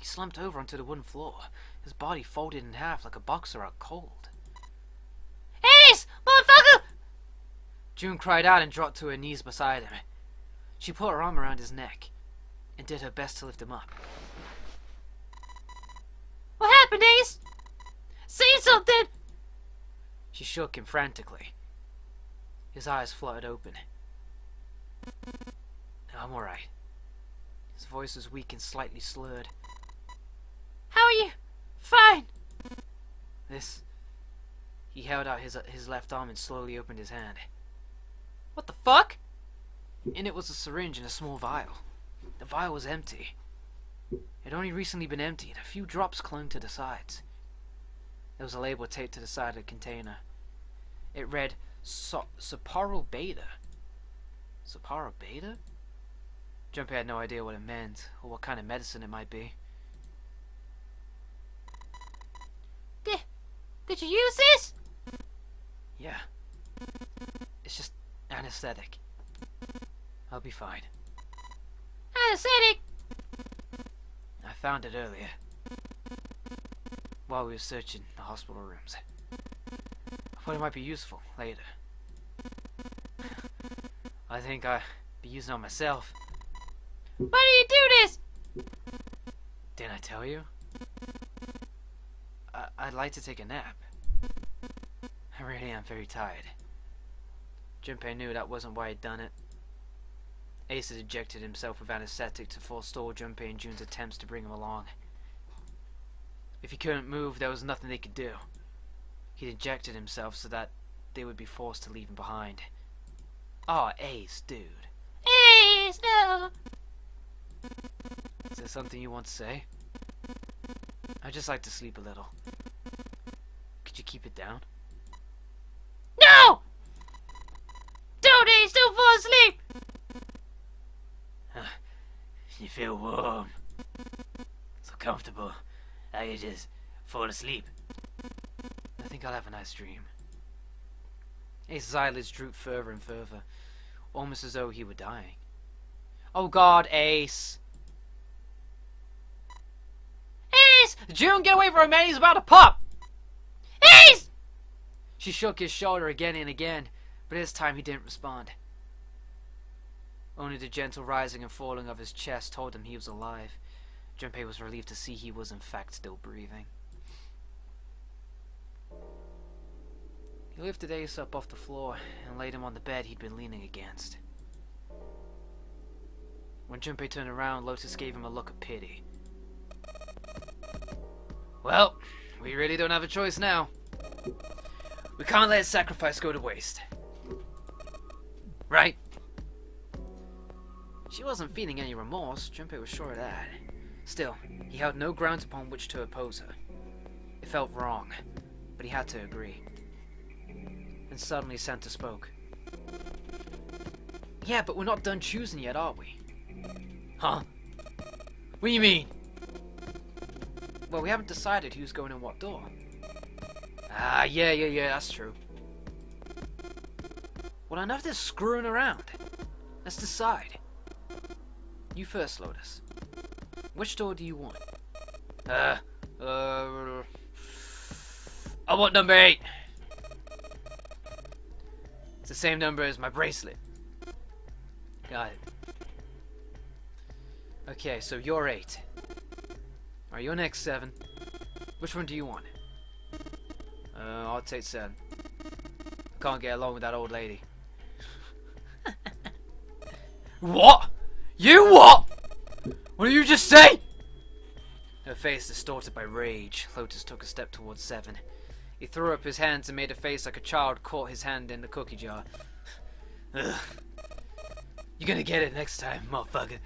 slumped over onto the wooden floor, his body folded in half like a boxer out cold. "Ace! Motherfucker!" June cried out and dropped to her knees beside him. She put her arm around his neck and did her best to lift him up. "What happened, Ace? Say something!" She shook him frantically. His eyes fluttered open. "I'm alright." His voice was weak and slightly slurred. "How are you?" "Fine." This... He held out his left arm and slowly opened his hand. "What the fuck?" In it was a syringe and a small vial. The vial was empty. It had only recently been emptied. A few drops clung to the sides. There was a label taped to the side of the container. It read, Sapporo Beta. Sapporo Beta? Junpei had no idea what it meant, or what kind of medicine it might be. Did you use this? Yeah. It's just anesthetic. I'll be fine. Anesthetic? I found it earlier, while we were searching the hospital rooms. I thought it might be useful later. I think I'll be using it on myself. Why do you do this? Didn't I tell you? I'd like to take a nap. I really am very tired. Junpei knew that wasn't why he'd done it. Ace had injected himself with anesthetic to forestall Junpei and June's attempts to bring him along. If he couldn't move, there was nothing they could do. He'd injected himself so that they would be forced to leave him behind. Aw, Ace, dude. Ace, no! Is there something you want to say? I'd just like to sleep a little. Could you keep it down? No! Don't, Ace, don't fall asleep! You feel warm. So comfortable. I could just fall asleep. I think I'll have a nice dream. Ace's eyelids drooped further and further, almost as though he were dying. Oh God, Ace! Ace! June, get away from him, man! He's about to pop! Ace! She shook his shoulder again and again, but this time he didn't respond. Only the gentle rising and falling of his chest told him he was alive. Junpei was relieved to see he was in fact still breathing. He lifted Ace up off the floor and laid him on the bed he'd been leaning against. When Junpei turned around, Lotus gave him a look of pity. Well, we really don't have a choice now. We can't let his sacrifice go to waste. Right? She wasn't feeling any remorse, Junpei was sure of that. Still, he held no grounds upon which to oppose her. It felt wrong, but he had to agree. And suddenly Santa spoke. Yeah, but we're not done choosing yet, are we? Huh? What do you mean? Well, we haven't decided who's going in what door. Ah, yeah, that's true. Well, enough of this screwing around. Let's decide. You first, Lotus. Which door do you want? I want number 8. It's the same number as my bracelet. Got it. Okay, so you're 8. Alright, you're next 7. Which one do you want? I'll take 7. Can't get along with that old lady. What? You what? What did you just say? Her face distorted by rage, Lotus took a step towards 7. He threw up his hands and made a face like a child caught his hand in the cookie jar. Ugh. You're gonna get it next time, motherfucker.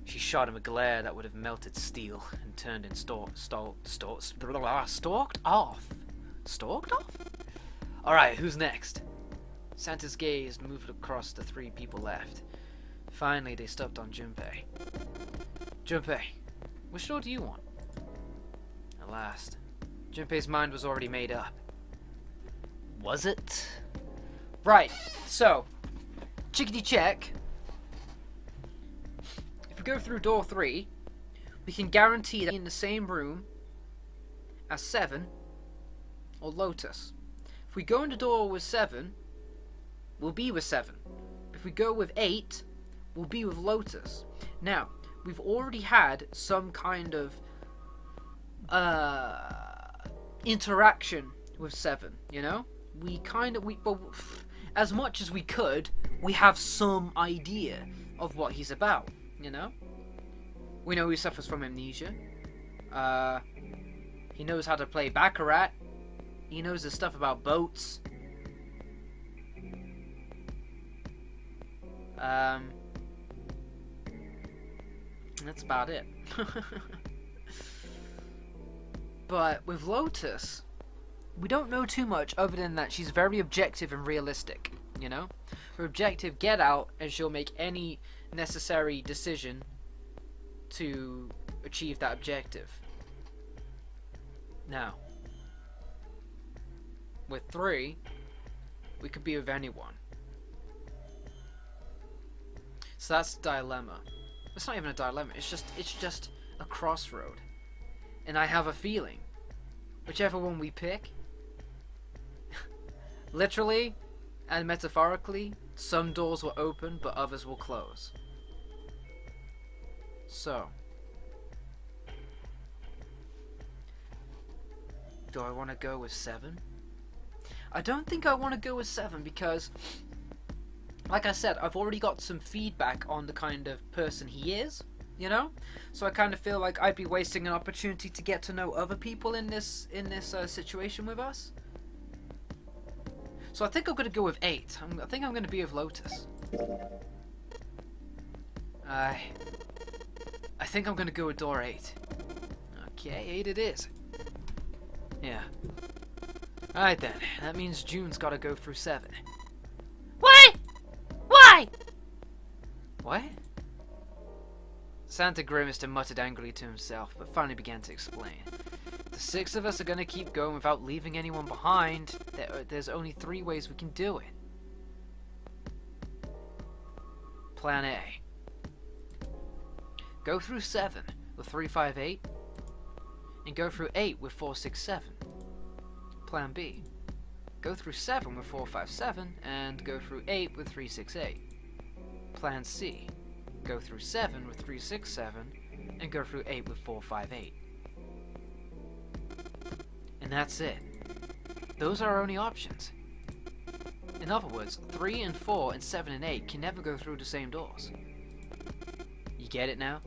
She shot him a glare that would have melted steel and turned and stalked off. Stalked off? Alright, who's next? Santa's gaze moved across the 3 people left. Finally, they stopped on Junpei. Junpei, which door do you want? At last, Junpei's mind was already made up. Was it? Right, so, chickadee check. If we go through door 3, we can guarantee that in the same room as 7 or Lotus. If we go in the door with 7, we'll be with 7. If we go with 8, we'll be with Lotus. Now, we've already had some kind of interaction with 7, you know? But as much as we could, we have some idea of what he's about, you know? We know he suffers from amnesia. He knows how to play Baccarat. He knows the stuff about boats. That's about it. But with Lotus, we don't know too much other than that she's very objective and realistic, you know? Her objective, get out, and she'll make any necessary decision to achieve that objective. Now, with 3, we could be with anyone. So that's a dilemma. It's not even a dilemma, it's just a crossroad. And I have a feeling, whichever one we pick, literally and metaphorically, some doors will open but others will close. So, do I want to go with 7? I don't think I want to go with 7 because, like I said, I've already got some feedback on the kind of person he is, you know? So I kind of feel like I'd be wasting an opportunity to get to know other people in this situation with us. So I think I'm going to go with 8. I think I'm going to be with Lotus. I think I'm going to go with door 8. Okay, 8 it is. Yeah. Alright then, that means June's got to go through 7. Why? Why? What? Santa grimaced and muttered angrily to himself, but finally began to explain. The 6 of us are going to keep going without leaving anyone behind. There's only 3 ways we can do it. Plan A. Go through 7 with 358, and go through 8 with 467. Plan B. Go through 7 with 457, and go through 8 with 368. Plan C. Go through 7 with 367, and go through 8 with 458. And that's it. Those are our only options. In other words, 3 and 4 and 7 and 8 can never go through the same doors. You get it now?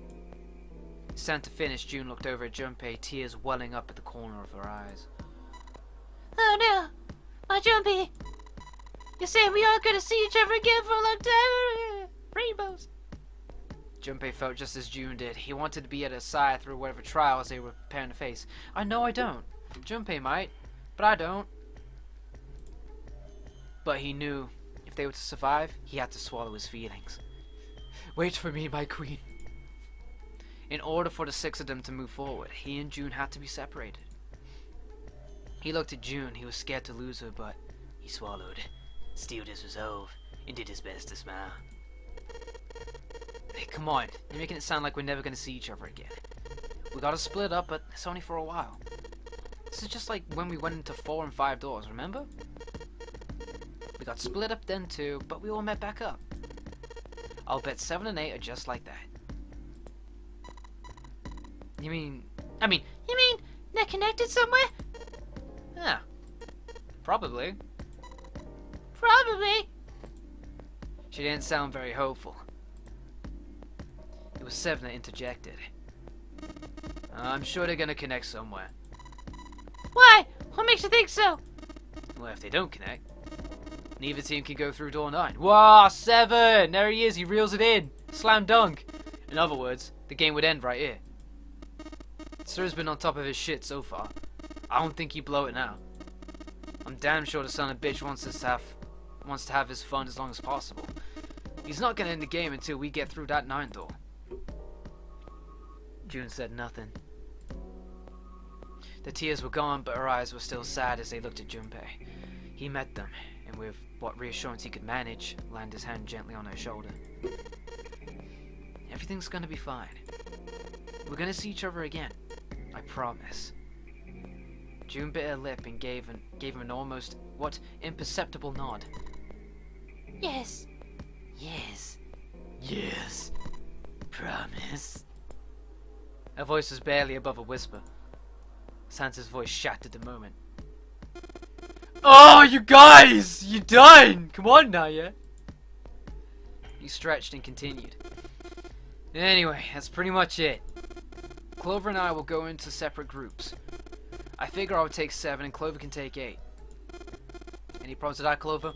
Santa finished, June looked over at Junpei, tears welling up at the corner of her eyes. Oh no, my Jumpy. You say we aren't gonna see each other again for a long time? Rainbows. Junpei felt just as June did. He wanted to be at her side through whatever trials they were preparing to face. I know I don't. Junpei might, but I don't. But he knew if they were to survive, he had to swallow his feelings. Wait for me, my queen. In order for the 6 of them to move forward, he and June had to be separated. He looked at June. He was scared to lose her, but he swallowed, steeled his resolve, and did his best to smile. Hey, come on. You're making it sound like we're never going to see each other again. We gotta split up, but it's only for a while. This is just like when we went into 4 and 5 doors, remember? We got split up then too, but we all met back up. I'll bet 7 and 8 are just like that. You mean they're connected somewhere? Yeah. Probably. Probably. She didn't sound very hopeful. It was 7 that interjected. I'm sure they're gonna connect somewhere. Why? What makes you think so? Well, if they don't connect, neither team can go through door 9. Wow, 7! There he is, he reels it in. Slam dunk. In other words, the game would end right here. Sir's been on top of his shit so far. I don't think he'd blow it now. I'm damn sure the son of a bitch wants to have his fun as long as possible. He's not gonna end the game until we get through that 9 door. June said nothing. The tears were gone, but her eyes were still sad as they looked at Junpei. He met them, and with what reassurance he could manage, landed his hand gently on her shoulder. Everything's gonna be fine. We're gonna see each other again. I promise. June bit her lip and gave him an almost, imperceptible nod. Yes. Yes. Yes. Promise. Her voice was barely above a whisper. Santa's voice shattered the moment. Oh, you guys! You done! Come on now, yeah? He stretched and continued. Anyway, that's pretty much it. Clover and I will go into separate groups. I figure I would take 7 and Clover can take 8. Any problems with that, Clover?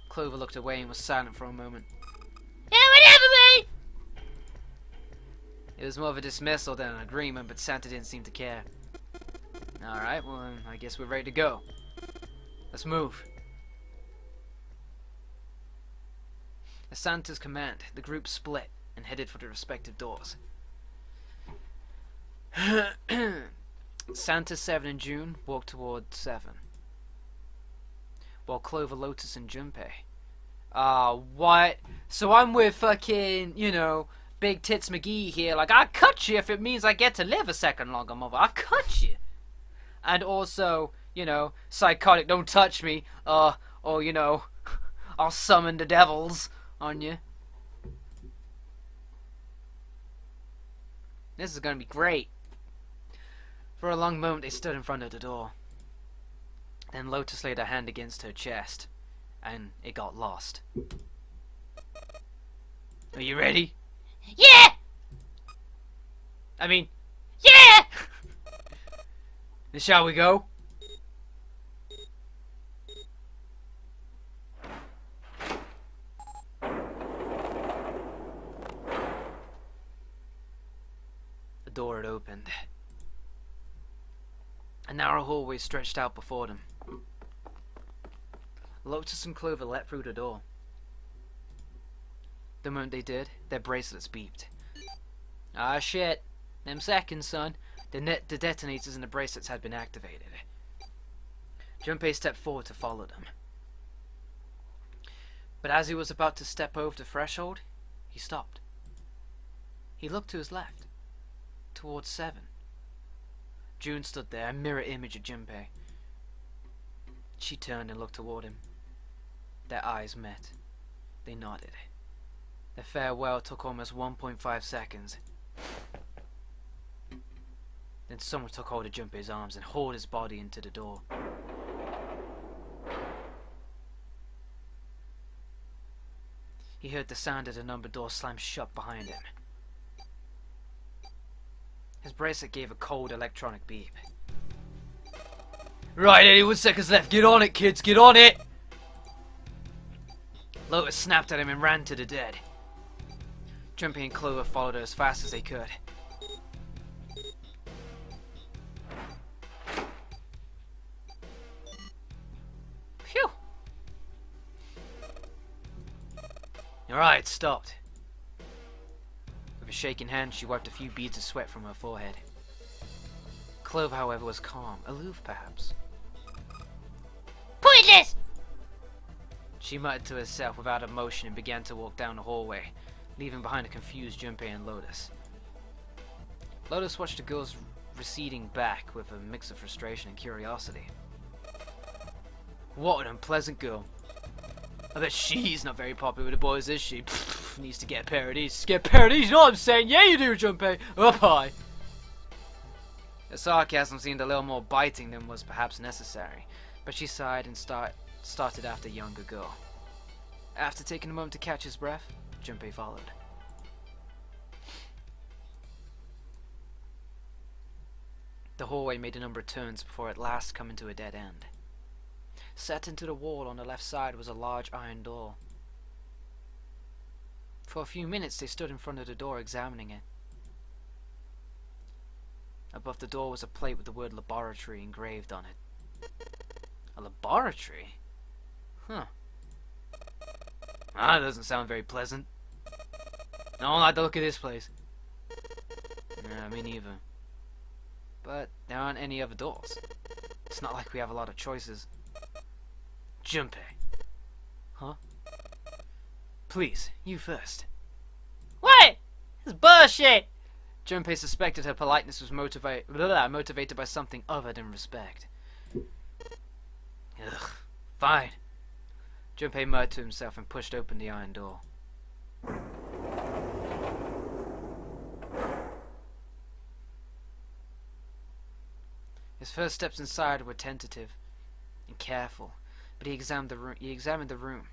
Clover looked away and was silent for a moment. Yeah, whatever, mate! It was more of a dismissal than an agreement, but Santa didn't seem to care. Alright, well then, I guess we're ready to go. Let's move. At Santa's command, the group split and headed for their respective doors. Santa, 7 and June walked toward 7. While Clover, Lotus and Junpei. What? So I'm with fucking, Big Tits McGee here, like, I'll cut you if it means I get to live a second longer, mother. I'll cut you. And also, psychotic, don't touch me, or, I'll summon the devils on you. This is gonna be great. For a long moment they stood in front of the door. Then Lotus laid her hand against her chest, and it got lost. Are you ready? Yeah! I mean, Yeah! then shall we go? The door had opened. A narrow hallway stretched out before them. Lotus and Clover leapt through the door. The moment they did, their bracelets beeped. Ah shit, them seconds, son. The detonators in the bracelets had been activated. Junpei stepped forward to follow them. But as he was about to step over the threshold, he stopped. He looked to his left, towards 7. June stood there, a mirror image of Junpei. She turned and looked toward him. Their eyes met. They nodded. Their farewell took almost 1.5 seconds. Then someone took hold of Junpei's arms and hauled his body into the door. He heard the sound of the numbered door slam shut behind him. His bracelet gave a cold electronic beep. Right, 81 seconds left. Get on it, kids. Get on it! Lotus snapped at him and ran to the dead. Junpei and Clover followed her as fast as they could. Phew! Alright, it stopped. With a shaking hand, she wiped a few beads of sweat from her forehead. Clover, however, was calm, aloof perhaps. Pointless! She muttered to herself without emotion and began to walk down the hallway, leaving behind a confused Junpei and Lotus. Lotus watched the girls receding back with a mix of frustration and curiosity. What an unpleasant girl. I bet she's not very popular with the boys, is she? Pfft, needs to get a pair of these. Get a pair of these, you know what I'm saying? Yeah, you do, Junpei. Up high. The sarcasm seemed a little more biting than was perhaps necessary, but she sighed and started after the younger girl. After taking a moment to catch his breath, Junpei followed. The hallway made a number of turns before at last coming to a dead end. Set into the wall on the left side was a large iron door. For a few minutes they stood in front of the door examining it. Above the door was a plate with the word laboratory engraved on it. A laboratory? Huh. That doesn't sound very pleasant. I don't like the look of this place. Nah, me neither. But there aren't any other doors. It's not like we have a lot of choices. Junpei. Huh? Please, you first. What? This is bullshit! Junpei suspected her politeness was motivated by something other than respect. Ugh, fine. Junpei muttered to himself and pushed open the iron door. His first steps inside were tentative and careful, but he examined the room.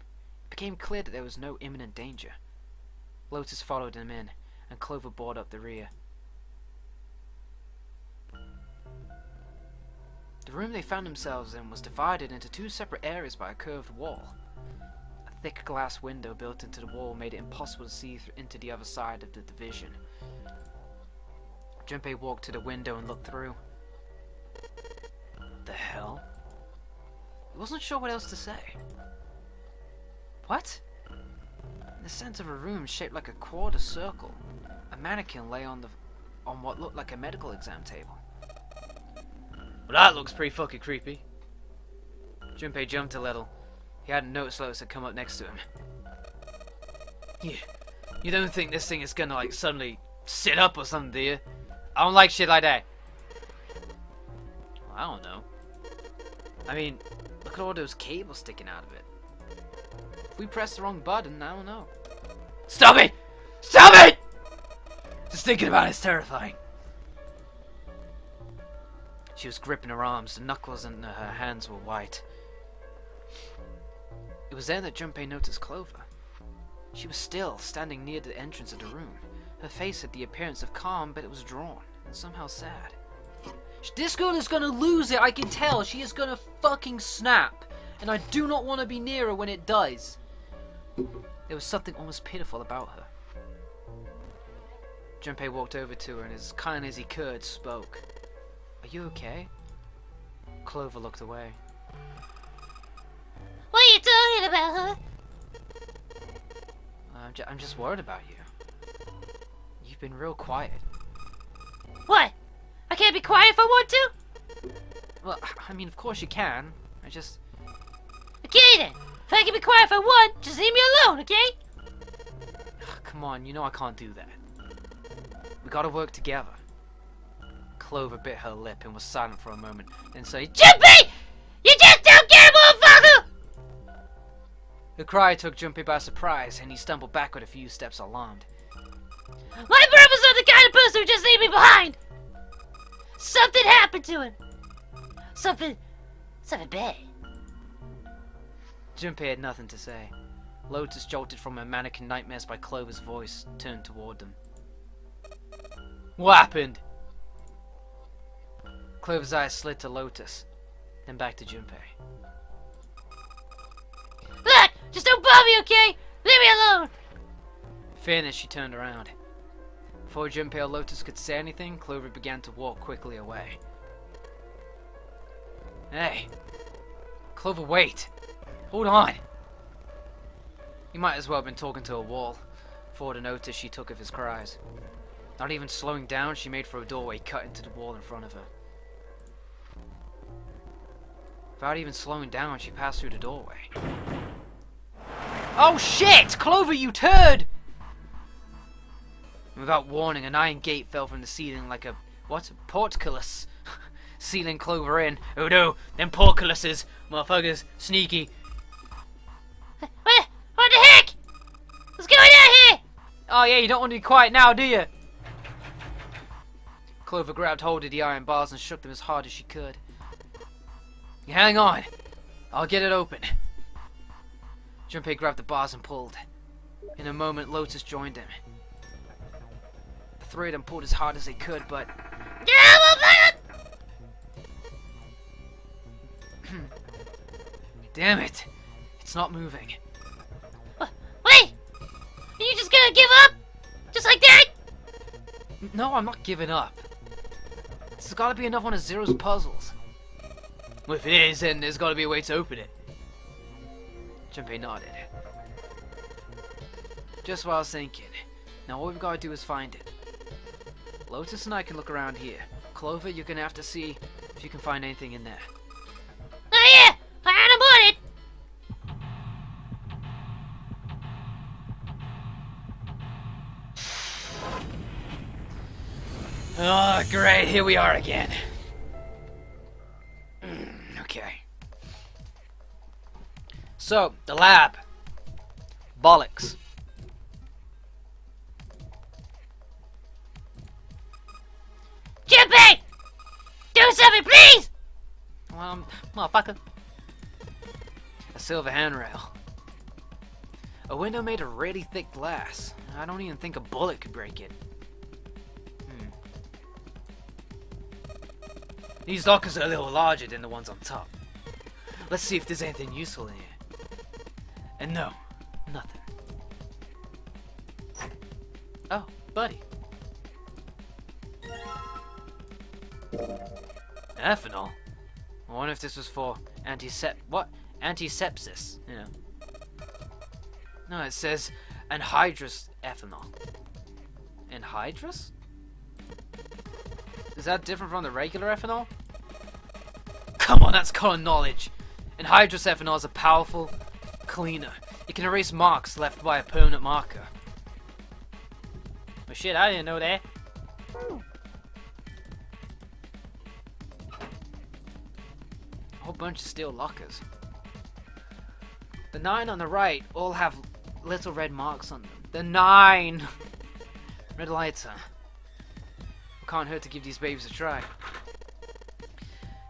It became clear that there was no imminent danger. Lotus followed him in, and Clover boarded up the rear. The room they found themselves in was divided into two separate areas by a curved wall. A thick glass window built into the wall made it impossible to see into the other side of the division. Junpei walked to the window and looked through. The hell? He wasn't sure what else to say. What? In the center of a room shaped like a quarter circle, a mannequin lay on what looked like a medical exam table. Well, that looks pretty fucking creepy. Junpei jumped a little. He hadn't noticed Lotus had come up next to him. You don't think this thing is gonna, like, suddenly sit up or something, do you? I don't like shit like that. Well, I don't know. I mean, look at all those cables sticking out of it. If we press the wrong button, I don't know. Stop it! Stop it! Just thinking about it's terrifying. She was gripping her arms, the knuckles in her hands were white. It was then that Junpei noticed Clover. She was still standing near the entrance of the room. Her face had the appearance of calm, but it was drawn, and somehow sad. This girl is gonna lose it, I can tell. She is gonna fucking snap. And I do not want to be near her when it does. There was something almost pitiful about her. Junpei walked over to her and as kindly as he could, spoke. Are you okay? Clover looked away. What are you talking about, huh? I'm just worried about you. You've been real quiet. What? I can't be quiet if I want to? Well, I mean, of course you can. I just... Okay then. If I can be quiet if I want, just leave me alone, okay? Come on, you know I can't do that. We gotta work together. Clover bit her lip and was silent for a moment, then said, Junpei! You just don't care, motherfucker! The cry took Junpei by surprise, and he stumbled backward a few steps alarmed. My brother's not the kind of person who just leave me behind! Something happened to him! Something bad. Junpei had nothing to say. Lotus, jolted from her mannequin nightmares by Clover's voice, turned toward them. What happened? Clover's eyes slid to Lotus, then back to Junpei. Look! Just don't bother me, okay? Leave me alone! Finished, she turned around. Before Junpei or Lotus could say anything, Clover began to walk quickly away. Hey! Clover, wait! Hold on! He might as well have been talking to a wall, for the notice she took of his cries. Not even slowing down, she made for a doorway cut into the wall in front of her. Without even slowing down, she passed through the doorway. Oh shit! Clover, you turd! Without warning, an iron gate fell from the ceiling like a... what? Portcullis. Sealing Clover in. Oh no, them portcullises. Motherfuckers. Sneaky. What the heck? What's going on here? Oh yeah, you don't want to be quiet now, do you? Clover grabbed hold of the iron bars and shook them as hard as she could. Hang on. I'll get it open. Junpei grabbed the bars and pulled. In a moment, Lotus joined him. The three of them pulled as hard as they could, but... Damn it! It's not moving. Wait! Are you just gonna give up? Just like that? No, I'm not giving up. There's gotta be another one of Zero's puzzles. Well, if it is, then there's gotta be a way to open it. Junpei nodded. Just what I was thinking. Now all we've gotta do is find it. Lotus and I can look around here. Clover, you're gonna have to see if you can find anything in there. Oh yeah! I'm on it! Oh, great, here we are again. Okay. So, the lab. Bollocks. Chippy! Do something, please! Motherfucker. A silver handrail. A window made of really thick glass. I don't even think a bullet could break it. These lockers are a little larger than the ones on top. Let's see if there's anything useful in here. And no, nothing. Oh, buddy. Ethanol? I wonder if this was for antisepsis, you know. No, it says anhydrous ethanol. Anhydrous? Is that different from the regular ethanol? Come on, that's common knowledge. Anhydrous ethanol is a powerful cleaner. It can erase marks left by a permanent marker. Oh shit, I didn't know that. A whole bunch of steel lockers. The 9 on the right all have little red marks on them. The 9! Red lighter. Can't hurt to give these babies a try.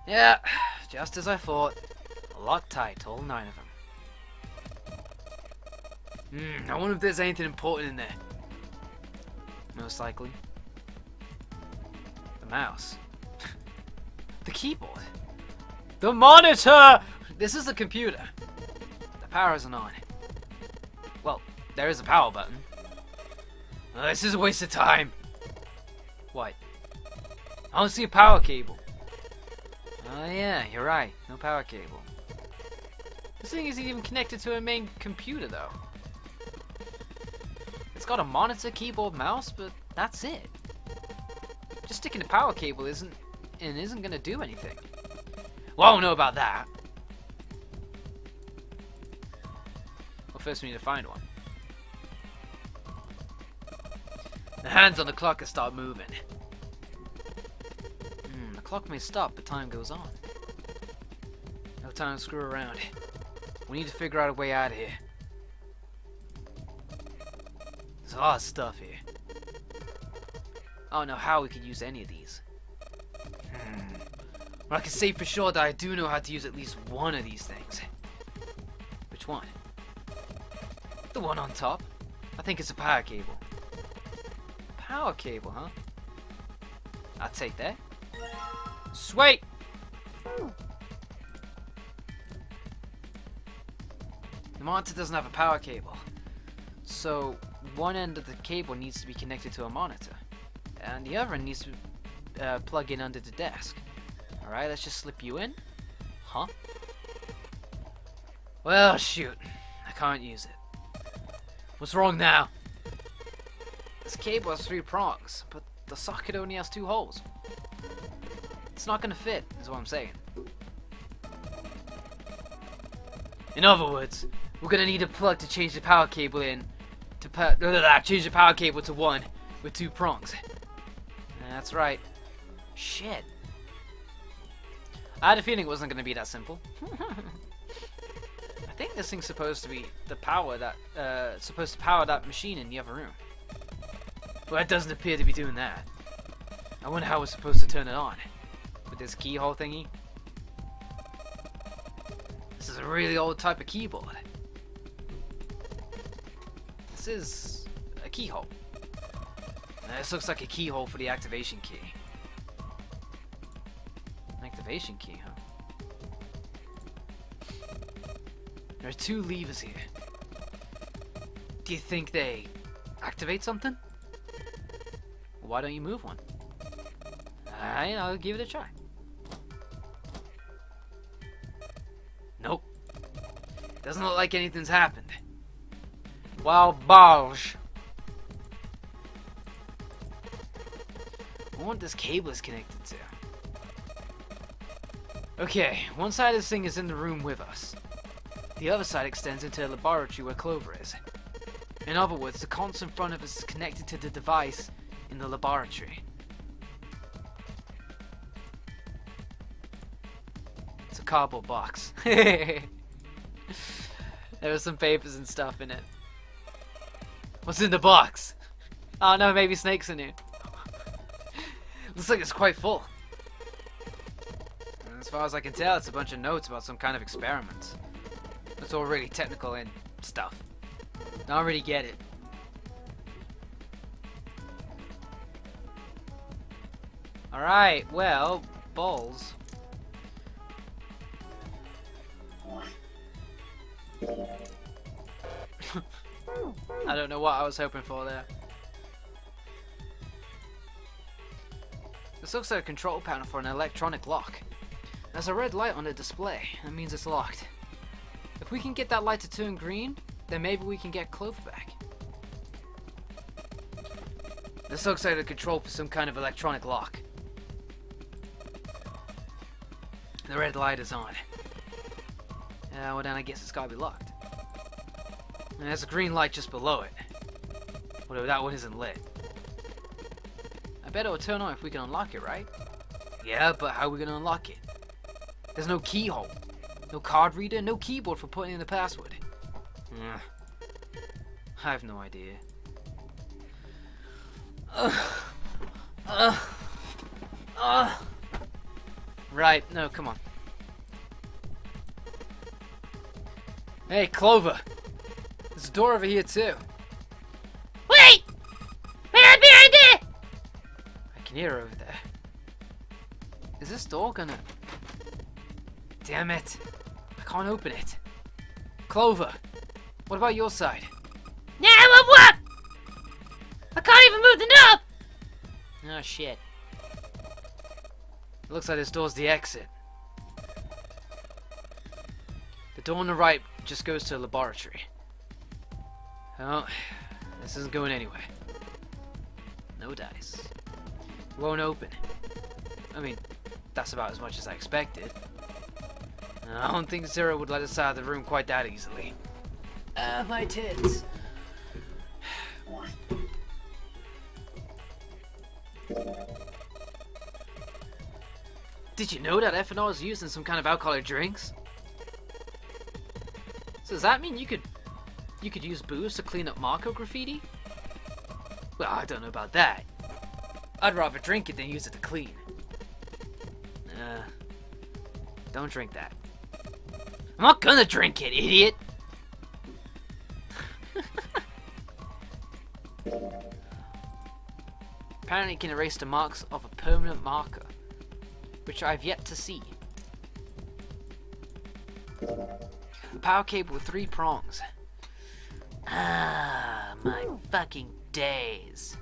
Yeah, just as I thought. Locked tight, all 9 of them. I wonder if there's anything important in there. Most likely. The mouse. The keyboard. The monitor! This is the computer. The power isn't on. Well, there is a power button. This is a waste of time. What? I don't see a power cable. Oh yeah, you're right. No power cable. This thing isn't even connected to a main computer though. It's got a monitor, keyboard, mouse, but that's it. Just sticking a power cable isn't gonna do anything. Well, I don't know about that. Well, first we need to find one. The hands on the clock can start moving. The clock may stop, but time goes on. No time to screw around. We need to figure out a way out of here. There's a lot of stuff here. I don't know how we could use any of these. But I can say for sure that I do know how to use at least one of these things. Which one? The one on top. I think it's a power cable. Power cable, huh? I'll take that. Sweet! The monitor doesn't have a power cable. So, one end of the cable needs to be connected to a monitor. And the other end needs to plug in under the desk. Alright, let's just slip you in. Huh? Well, shoot. I can't use it. What's wrong now? This cable has 3 prongs, but the socket only has 2 holes. It's not gonna fit, is what I'm saying. In other words, we're gonna need a plug to change the power cable in to change the power cable to one with 2 prongs. That's right. Shit. I had a feeling it wasn't gonna be that simple. I think this thing's supposed to be the power that supposed to power that machine in the other room. But it doesn't appear to be doing that. I wonder how we're supposed to turn it on. With this keyhole thingy. This is a really old type of keyboard. This is a keyhole. Now, this looks like a keyhole for the activation key. Activation key, huh? There are 2 levers here. Do you think they activate something? Why don't you move one? I'll give it a try. Nope. Doesn't look like anything's happened. Well, balls. I wonder what this cable is connected to. Okay, one side of this thing is in the room with us. The other side extends into the laboratory where Clover is. In other words, the console in front of us is connected to the device in the laboratory. cardboard box. There were some papers and stuff in it. What's in the box? Oh no, maybe snakes in here. Looks like it's quite full. And as far as I can tell, it's a bunch of notes about some kind of experiment. It's all really technical and stuff. I don't really get it. Alright, well, balls. I don't know what I was hoping for there. This looks like a control panel for an electronic lock. There's a red light on the display. That means it's locked. If we can get that light to turn green, then maybe we can get Clover back. This looks like the control for some kind of electronic lock. The red light is on. Well then I guess it's gotta be locked. And there's a green light just below it. Although that one isn't lit. I bet it'll turn on if we can unlock it, right? Yeah, but how are we gonna unlock it? There's no keyhole. No card reader, no keyboard for putting in the password. I have no idea. Right, no, come on. Hey, Clover! There's a door over here too. Wait! Wait, I'm behind it! I can hear her over there. Is this door gonna... Damn it! I can't open it. Clover! What about your side? Now what? I can't even move the knob! Oh shit. It looks like this door's the exit. The door on the right just goes to the laboratory. Oh, this isn't going anywhere. No dice. Won't open. I mean, that's about as much as I expected. I don't think Zero would let us out of the room quite that easily. My tits. Did you know that ethanol is used in some kind of alcoholic drinks? So does that mean you could use booze to clean up Marco graffiti? Well, I don't know about that. I'd rather drink it than use it to clean. Don't drink that. I'm not gonna drink it, idiot! Apparently it can erase the marks of a permanent marker, which I've yet to see. A power cable with 3 prongs. Ah, my fucking days.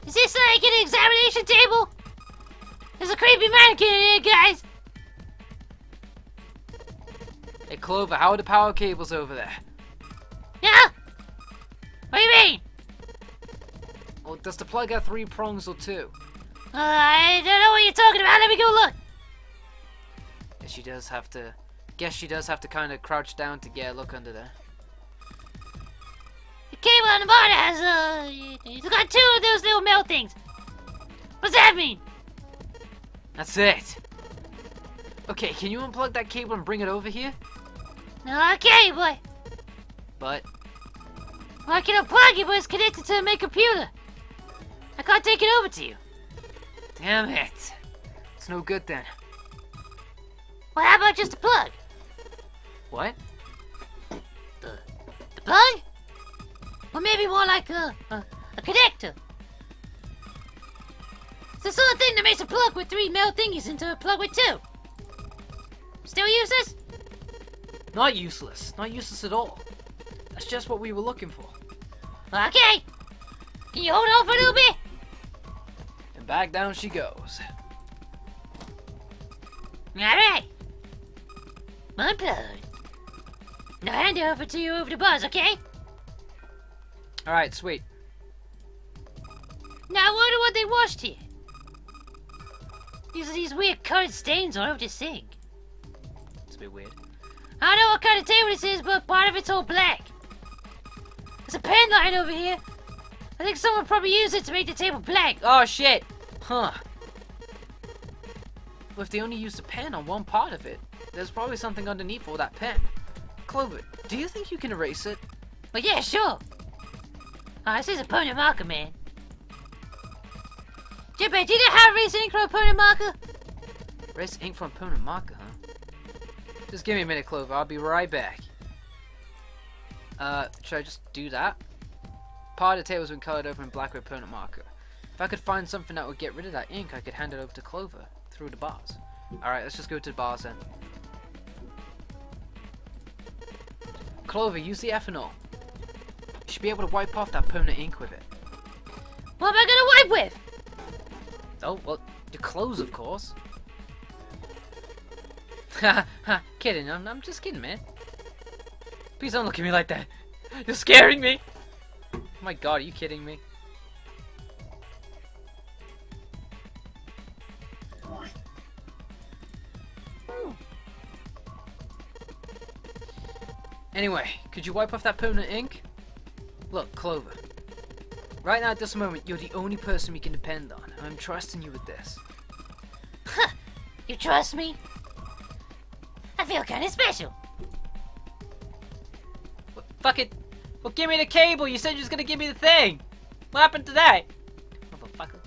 Is this like an examination table? There's a creepy mannequin in here, guys! Hey Clover, how are the power cables over there? Yeah? What do you mean? Well, does the plug have 3 prongs or 2? I don't know what you're talking about. Let me go look. Guess she does have to kind of crouch down to get a look under there. The cable on the bottom has, it's got 2 of those little metal things. What's that mean? That's it. Okay, can you unplug that cable and bring it over here? Okay, boy. But Well, I can unplug it, but it's connected to the main computer. I can't take it over to you. damn it. It's no good then. Well, how about just a plug? What? The plug? Or maybe more like a connector. It's the sort of thing that makes a plug with 3 metal thingies into a plug with 2. Still useless? Not useless. Not useless at all. That's just what we were looking for. Okay. Can you hold on for a little bit? And back down she goes. Alright. Unplugged. Now hand it over to you over the buzz, okay? Alright, sweet. Now I wonder what they washed here. these weird colored stains all over the sink. It's a bit weird. I don't know what kind of table this is, but part of it's all black. There's a pen line over here. I think someone probably used it to make the table black. Oh shit! Huh. Well, if they only used a pen on one part of it, there's probably something underneath all that pen. Clover, do you think you can erase it? Well, yeah, sure. This is a permanent marker, man. Jippy, do you know how to erase ink from a permanent marker? Erase ink from a permanent marker, huh? Just give me a minute, Clover. I'll be right back. Should I just do that? Part of the table's been colored over in black with a permanent marker. If I could find something that would get rid of that ink, I could hand it over to Clover through the bars. Alright, let's just go to the bars then. Clover, use the ethanol. You should be able to wipe off that permanent ink with it. What am I gonna wipe with? Oh, well, your clothes, of course. Ha, kidding. I'm just kidding, man. Please don't look at me like that. You're scaring me. Oh my god, are you kidding me? Anyway, could you wipe off that permanent ink? Look, Clover. Right now, at this moment, you're the only person we can depend on. I'm trusting you with this. You trust me? I feel kinda special. Well, fuck it. Well, give me the cable. You said you was gonna give me the thing. What happened to that? Motherfucker.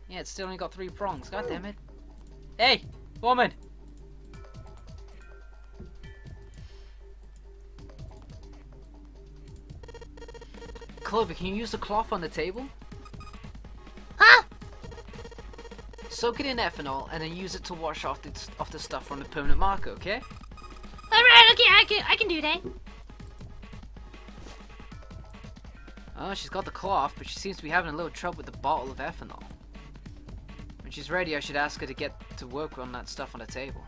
Yeah, it's still only got 3 prongs. God damn it. Hey, woman. Clover, can you use the cloth on the table? Huh? Soak it in ethanol and then use it to wash off the stuff from the permanent marker, okay? Alright, okay, I can do that. Oh, she's got the cloth, but she seems to be having a little trouble with the bottle of ethanol. When she's ready, I should ask her to get to work on that stuff on the table.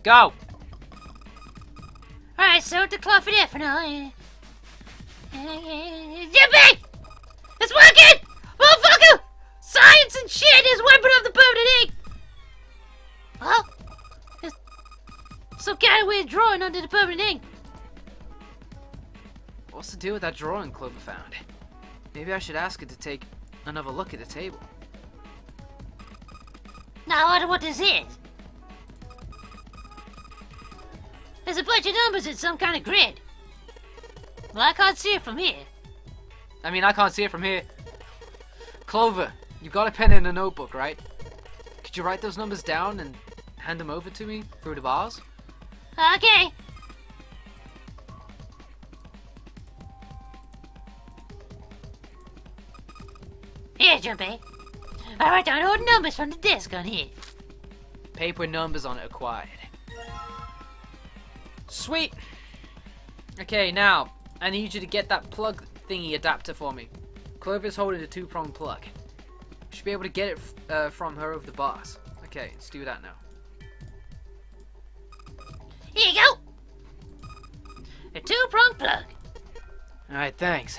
Go! Alright, so the cloth and ethanol. Yippee! It's working! Motherfucker! Science and shit is wiping off the permanent ink! Well, there's some kind of weird drawing under the permanent ink. What's the deal with that drawing Clover found? Maybe I should ask her to take another look at the table. Now I wonder what this is. There's a bunch of numbers in some kind of grid. Well, I can't see it from here. I mean, I can't see it from here. Clover, you've got a pen and a notebook, right? Could you write those numbers down and hand them over to me through the bars? Okay. Here, Jumpy. I write down all the numbers from the disc on here. Paper with numbers on it acquired. Sweet! Okay, now, I need you to get that plug thingy adapter for me. Clover's holding a 2-prong plug. Should be able to get it from her over the bars. Okay, let's do that now. Here you go. A 2-prong plug. Alright, thanks.